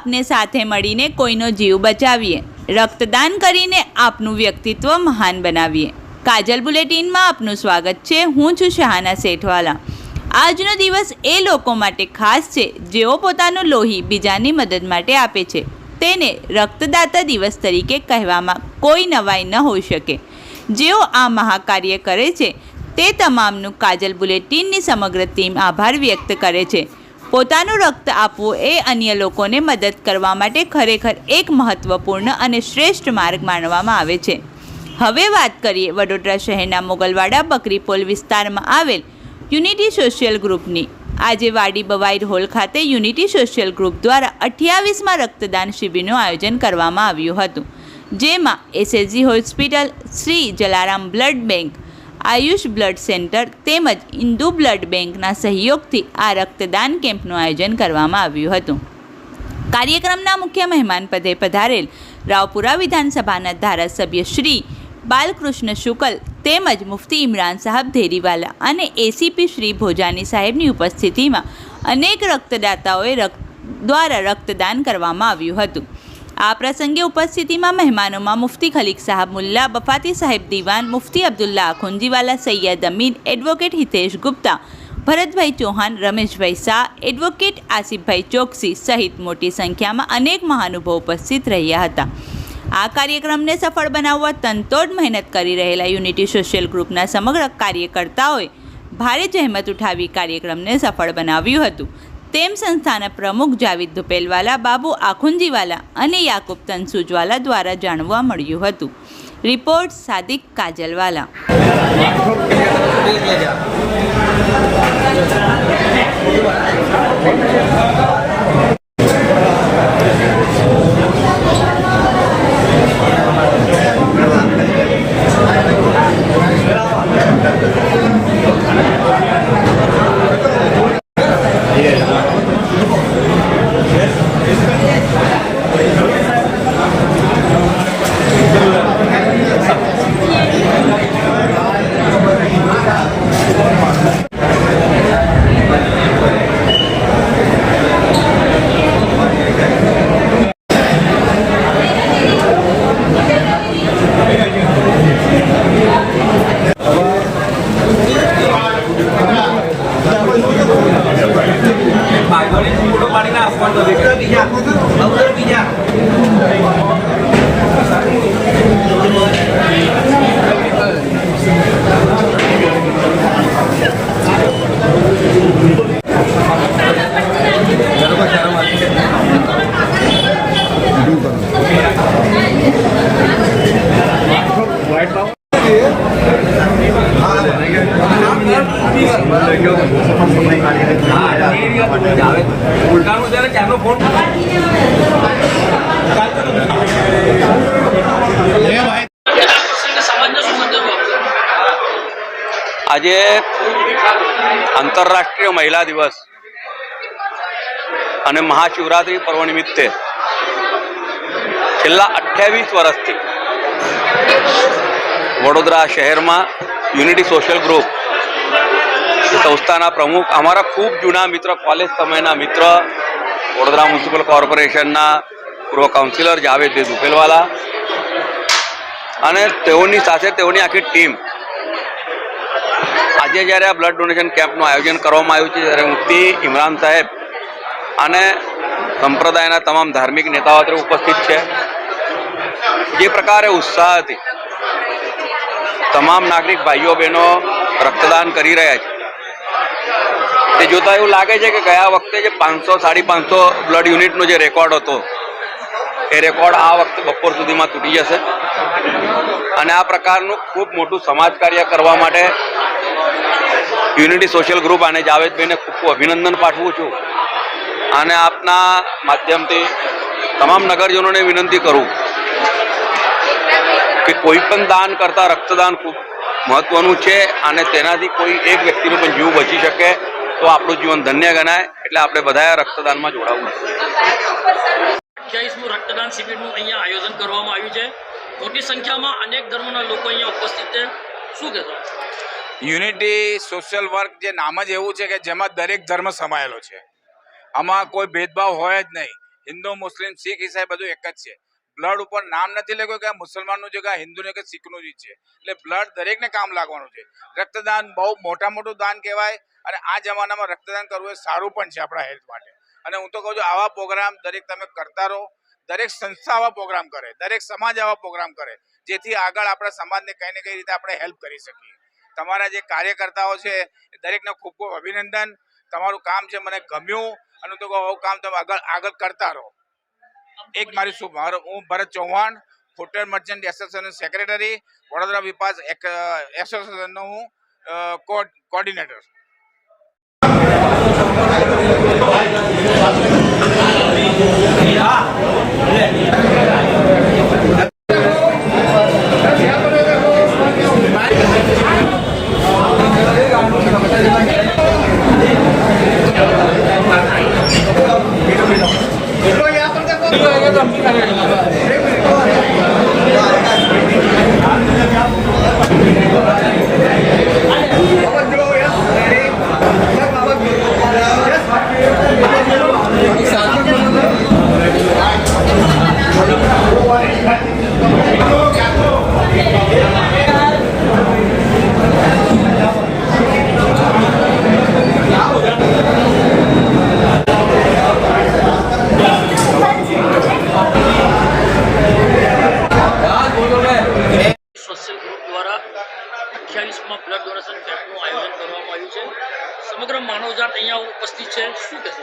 આપને સાથે મળીને કોઈનો જીવ બચાવીએ, રક્તદાન કરીને આપનું વ્યક્તિત્વ મહાન બનાવીએ। કાજલ બુલેટિનમાં આપનું સ્વાગત છે। હું છું શહાના સેઠવાલા। આજનો દિવસ એ લોકો માટે ખાસ છે જેઓ પોતાનું લોહી બીજાની મદદ માટે આપે છે। તેને રક્તદાતા દિવસ તરીકે કહેવામાં કોઈ નવાઈ ન હોઈ શકે। જેઓ આ મહાકાર્ય કરે છે તે તમામનું કાજલ બુલેટિનની સમગ્ર ટીમ આભાર વ્યક્ત કરે છે। પોતાનું રક્ત આપવું એ અન્ય લોકોને મદદ કરવા માટે ખરેખર એક મહત્વપૂર્ણ અને શ્રેષ્ઠ માર્ગ માનવામાં આવે છે। હવે વાત કરીએ વડોદરા શહેરના મોગલવાડા બકરીપોલ વિસ્તારમાં આવેલ યુનિટી સોશિયલ ગ્રુપની। આજે વાડી બવાઈ હોલ ખાતે યુનિટી સોશિયલ ગ્રુપ દ્વારા 28માં રક્તદાન શિબિરનું આયોજન કરવામાં આવ્યું હતું, જેમાં SSG hospital, Shri Jalaram blood bank, Ayush blood centre તેમજ હિન્દુ બ્લડ બેંકના સહયોગથી આ રક્તદાન કેમ્પનું આયોજન કરવામાં આવ્યું હતું। કાર્યક્રમના મુખ્ય મહેમાન પદે પધારેલ રાવપુરા વિધાનસભાના ધારાસભ્ય શ્રી બાલકૃષ્ણ શુકલ તેમજ મુફ્તી ઇમરાન સાહેબ ધેરીવાલા અને એસીપી શ્રી ભોજાની સાહેબની ઉપસ્થિતિમાં અનેક રક્તદાતાઓએ દ્વારા રક્તદાન કરવામાં આવ્યું હતું। આ પ્રસંગે ઉપસ્થિતિમાં મહેમાનોમાં મુફ્તી ખલીક સાહેબ મુલ્લા, બફાતી સાહેબ દીવાન, મુફ્તી અબ્દુલ્લા અખુંજીવાલા, સૈયદ અમીન, એડવોકેટ હિતેશ ગુપ્તા, ભરતભાઈ ચૌહાણ, રમેશભાઈ શાહ, એડવોકેટ આસિફભાઈ ચોકસી સહિત મોટી સંખ્યામાં અનેક મહાનુભાવો ઉપસ્થિત રહ્યા હતા। આ કાર્યક્રમને સફળ બનાવવા તનતોડ મહેનત કરી રહેલા યુનિટી સોશિયલ ગ્રુપના સમગ્ર કાર્યકર્તાઓએ ભારે જહેમત ઉઠાવી કાર્યક્રમને સફળ બનાવ્યું હતું, તેમ સંસ્થાના પ્રમુખ જાવેદ ધુપેલવાલા, બાબુ આખુંજીવાલા અને યાકુબ તનસુજવાલા દ્વારા જાણવા મળ્યું હતું। રિપોર્ટ સાદિક કાજલવાલા। આજે આંતરરાષ્ટ્રીય મહિલા દિવસ અને મહાશિવરાત્રી પર્વ નિમિત્તે છેલ્લા 28 વર્ષથી વડોદરા શહેરમાં યુનિટી સોશિયલ ગ્રુપ સંસ્થાના પ્રમુખ, અમારા ખૂબ જૂના મિત્ર, કોલેજ સમયના મિત્ર, વડોદરા મ્યુનિસિપલ કોર્પોરેશનના પૂર્વ કાઉન્સિલર જાવેદ ધુપેલવાલા અને તેઓની સાથે તેઓની આખી ટીમ આજે જ્યારે આ બ્લડ ડોનેશન કેમ્પનું આયોજન કરવામાં આવ્યું છે, ત્યારે મુફ્તી ઇમરાન સાહેબ અને સંપ્રદાયના તમામ ધાર્મિક નેતાઓ અત્યારે ઉપસ્થિત છે। જે પ્રકારે ઉત્સાહથી તમામ નાગરિક ભાઈઓ બહેનો રક્તદાન કરી રહ્યા છે, તે જોતા એવું લાગે છે કે ગયા વખતે જે 500-550 બ્લડ યુનિટનો જે રેકોર્ડ હતો એ રેકોર્ડ આ વખતે બપોર સુધીમાં તૂટી જશે। અને આ પ્રકારનું ખૂબ મોટું સમાજ કાર્ય કરવા માટે યુનિટી સોશિયલ ગ્રુપ અને જાવેદભાઈને ખૂબ અભિનંદન પાઠવું છું। અને આપના માધ્યમથી તમામ નગરજનોને વિનંતી કરું કે કોઈ પણ દાન કરતાં રક્તદાન ખૂબ મહત્વનું છે અને તેનાથી કોઈ એક વ્યક્તિનો પણ જીવ બચી શકે તો આપણું જીવન ધન્ય ગણાય। એટલે આપણે બધાએ રક્તદાનમાં જોડાવું છે। 28મું રક્તદાન શિબિરનું અહીંયા આયોજન કરવામાં આવ્યું છે। મોટી સંખ્યામાં અનેક ધર્મોના લોકો અહીંયા ઉપસ્થિત છે। શું કહેશો? યુનિટી સોશિયલ વર્ક જે નામ જ એવું છે કે જેમાં દરેક ધર્મ સમાયેલો છે, આમાં કોઈ ભેદભાવ હોય જ નહીં। હિન્દુ મુસ્લિમ શીખ ઈસાઈ બધું એક જ છે. બ્લડ ઉપર નામ નથી લખ્યું કે આ મુસલમાનનું છે કે આ હિન્દુને કે શીખનું જ છે. એટલે બ્લડ દરેકને કામ લાગવાનું છે. રક્તદાન બહુ મોટું દાન કહેવાય અને આ જમાનામાં રક્તદાન કરવું એ સારું પણ છે આપણા હેલ્થ માટે. અને હું તો કહું છું આવા પ્રોગ્રામ દરેક તમે કરતા રહો. દરેક સંસ્થા આવા પ્રોગ્રામ કરે, દરેક સમાજ આવા પ્રોગ્રામ કરે, જેથી આગળ આપણા સમાજને કંઈ ને કંઈ રીતે આપણે હેલ્પ કરી શકીએ. તમારા જે કાર્યકર્તાઓ છે એ દરેકને ખૂબ ખૂબ અભિનંદન. તમારું કામ છે મને ગમ્યું અને હું તો કહું આવું કામ તમે આગળ કરતા રહો. એક હું Bharat Chauhan, footwear merchant association secretary, Vadodara વિપાસ એસોસિએશનનો હું કોર્ડિનેટર. સોશિયલ ગ્રુપ દ્વારા 28માં બ્લડ ડોનેશન કેમ્પનું આયોજન કરવામાં આવ્યું છે. સમગ્ર માનવજાત અહીંયા ઉપસ્થિત છે. શું કહેશો?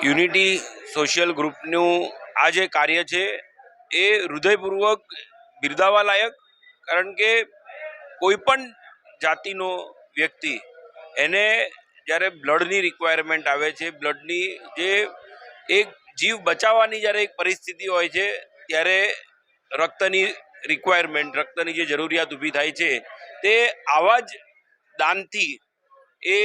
યુનિટી સોશિયલ ગ્રુપનું આ જે કાર્ય છે એ હૃદયપૂર્વક બિરદાવવા લાયક, કારણ કે કોઈ પણ જાતિનો વ્યક્તિ એને જ્યારે બ્લડની રિક્વાયરમેન્ટ આવે છે, બ્લડની જે એક જીવ બચાવવાની જ્યારે એક પરિસ્થિતિ હોય છે ત્યારે રક્તની રિક્વાયરમેન્ટ, રક્તની જે જરૂરિયાત ઊભી થાય છે તે આવા જ દાનથી એ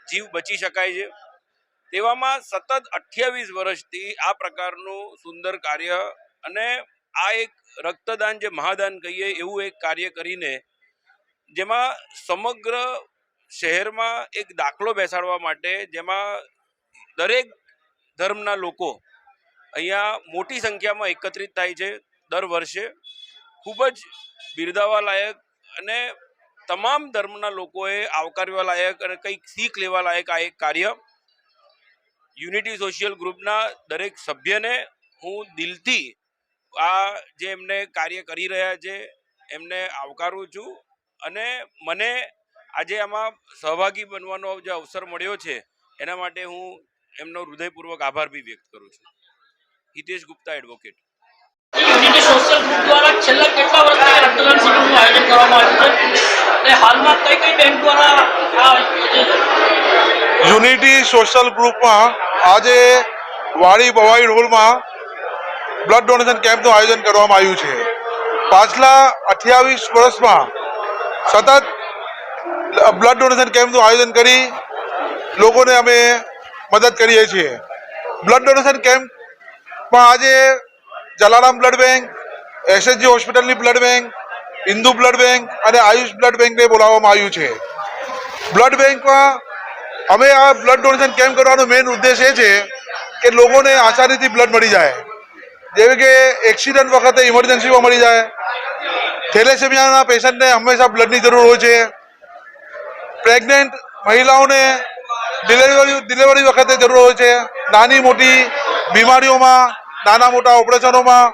જીવ બચી શકાય છે. તેવામાં સતત 28 વર્ષથી આ પ્રકારનું સુંદર કાર્ય અને આ એક રક્તદાન જે મહાદાન કહીએ એવું એક કાર્ય કરીને જેમાં સમગ્ર શહેરમાં એક દાખલો બેસાડવા માટે, જેમાં દરેક ધર્મના લોકો અહીંયા મોટી સંખ્યામાં એકત્રિત થાય છે દર વર્ષે. ખૂબ જ બિરદાવવા લાયક અને તમામ ધર્મના લોકોએ આવકારવા લાયક અને કંઈક શીખ લેવા લાયક આ એક કાર્ય. યુનિટી સોશિયલ ગ્રુપના દરેક સભ્યને હું દિલથી આ જે એમને કાર્ય કરી રહ્યા છે એમને આવકારું છું અને મને આજે આમાં સહભાગી બનવાનો જે અવસર મળ્યો છે એના માટે હું એમનો હૃદયપૂર્વક આભાર બી વ્યક્ત કરું છું. Hitesh Gupta, advocate. Unity social group દ્વારા છેલ્લા કેટલા વર્ષથી રક્તદાન શિબિરનું આયોજન કરવામાં આવ્યું છે અને હાલમાં કઈ કઈ બેંક દ્વારા આ યુનિટી સોશિયલ ગ્રુપમાં આજે વાડી બવાઈ હોલમાં બ્લડ ડોનેશન કેમ્પનું આયોજન કરવામાં આવ્યું છે. પાછલા 28 વર્ષમાં સતત બ્લડ ડોનેશન કેમ્પનું આયોજન કરી લોકોને અમે મદદ કરીએ છીએ. બ્લડ ડોનેશન કેમ્પમાં આજે જલારામ બ્લડ બેંક, એસએચજી હોસ્પિટલની blood bank, Hindu blood bank અને આયુષ બ્લડ બેંકને બોલાવવામાં આવ્યું છે. બ્લડ બેંકમાં અમે આ બ્લડ ડોનેશન કેમ્પ કરવાનો મેઇન ઉદ્દેશ એ છે કે લોકોને આસાનીથી બ્લડ મળી જાય, જેવી કે એક્સિડન્ટ વખતે ઇમરજન્સીમાં મળી જાય. થેલેસેમિયાના પેશન્ટને હંમેશા બ્લડની જરૂર હોય છે. પ્રેગ્નન્ટ મહિલાઓને ડિલિવરી વખતે જરૂર હોય છે. નાની મોટી બીમારીઓમાં, નાના મોટા ઓપરેશનોમાં,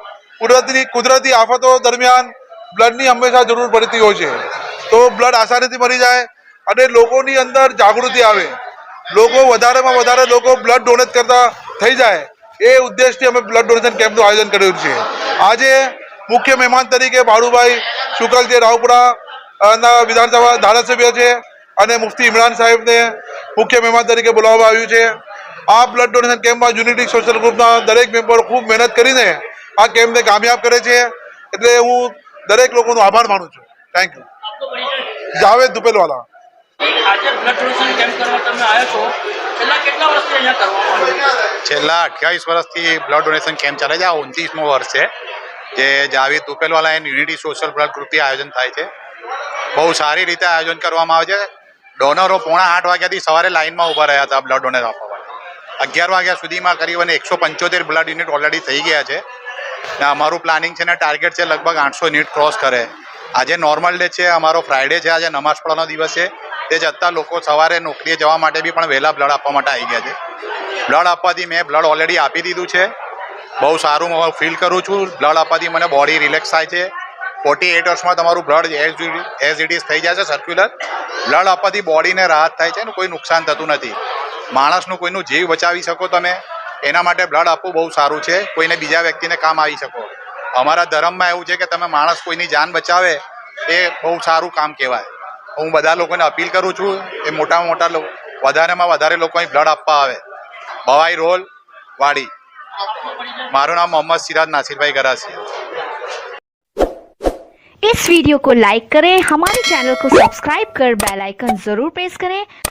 કુદરતી આફતો દરમિયાન બ્લડની હંમેશા જરૂર પડતી હોય છે. તો બ્લડ આસાનીથી મળી જાય અને લોકોની અંદર જાગૃતિ આવે, લોકો વધારેમાં વધારે લોકો બ્લડ ડોનેટ કરતા થઈ જાય, એ ઉદ્દેશથી અમે બ્લડ ડોનેશન કેમ્પનું આયોજન કર્યું છે. આજે મુખ્ય મહેમાન તરીકે બાળુભાઈ શુકલ જે રાવપુરા વિધાનસભા ધારાસભ્ય છે અને મુફ્તી ઇમરાન સાહેબને મુખ્ય મહેમાન તરીકે બોલાવવામાં આવ્યું છે. આ બ્લડ ડોનેશન કેમ્પમાં યુનિટી સોશિયલ ગ્રુપના દરેક મેમ્બર ખૂબ મહેનત કરીને આ કેમ્પને કામયાબ કરે છે, એટલે હું દરેક લોકોનો આભાર માનું છું. Thank you. જાવેદ દુપેલવાલા. આજે બ્લડ ડોનેશન કેમ્પ કરવા તમે આવ્યા છો, છેલ્લા કેટલા વર્ષથી અહીંયા કરવામાં આવ્યું? છેલ્લા 28 વર્ષથી બ્લડ ડોનેશન કેમ્પ ચાલે છે. આ 29મો વર્ષ છે જે Javed Dupelwala and unity social blood ગ્રુપથી આયોજન થાય છે. બહુ સારી રીતે આયોજન કરવામાં આવે છે. ડોનરો 7:30 વાગ્યાથી સવારે લાઇનમાં ઊભા રહ્યા હતા બ્લડ ડોનેટ આપવા માટે. 11 વાગ્યા સુધીમાં કરીબન 175 બ્લડ યુનિટ ઓલરેડી થઈ ગયા છે ને અમારું પ્લાનિંગ છે ને ટાર્ગેટ છે લગભગ 800 યુનિટ ક્રોસ કરે. આજે નોર્મલ ડે છે, અમારો ફ્રાઈડે છે, આજે નમાઝ પઢવાનો દિવસ છે. તે છતાં લોકો સવારે નોકરીએ જવા માટે બી પણ વહેલા બ્લડ આપવા માટે આવી ગયા છે. બ્લડ આપવાથી મેં બ્લડ ઓલરેડી આપી દીધું છે. બહુ સારું ફીલ કરું છું. બ્લડ આપવાથી મને બોડી રિલેક્સ થાય છે. 48 વર્ષમાં તમારું બ્લડ એઝ ઇટ ઇઝ થઈ જાય છે સર્ક્યુલર. બ્લડ આપવાથી બોડીને રાહત થાય છે ને કોઈ નુકસાન થતું નથી. માણસનું કોઈનું જીવ બચાવી શકો તમે, એના માટે બ્લડ આપવું બહુ સારું છે. કોઈને બીજા વ્યક્તિને કામ આવી શકો. અમારા ધર્મમાં એવું છે કે તમે માણસ કોઈની જાન બચાવે એ બહુ સારું કામ કહેવાય. હું બધા લોકોને અપીલ કરું છું એ મોટામાં મોટા વધારેમાં વધારે લોકો અહીં બ્લડ આપવા આવે. ભવાઈ રોલ વાડી. મારું નામ मोहम्मद सिराज नासिर भाई गरासिया. इस वीडियो को लाइक करें, हमारे चैनल को सब्सक्राइब कर बेल आइकन जरूर प्रेस करें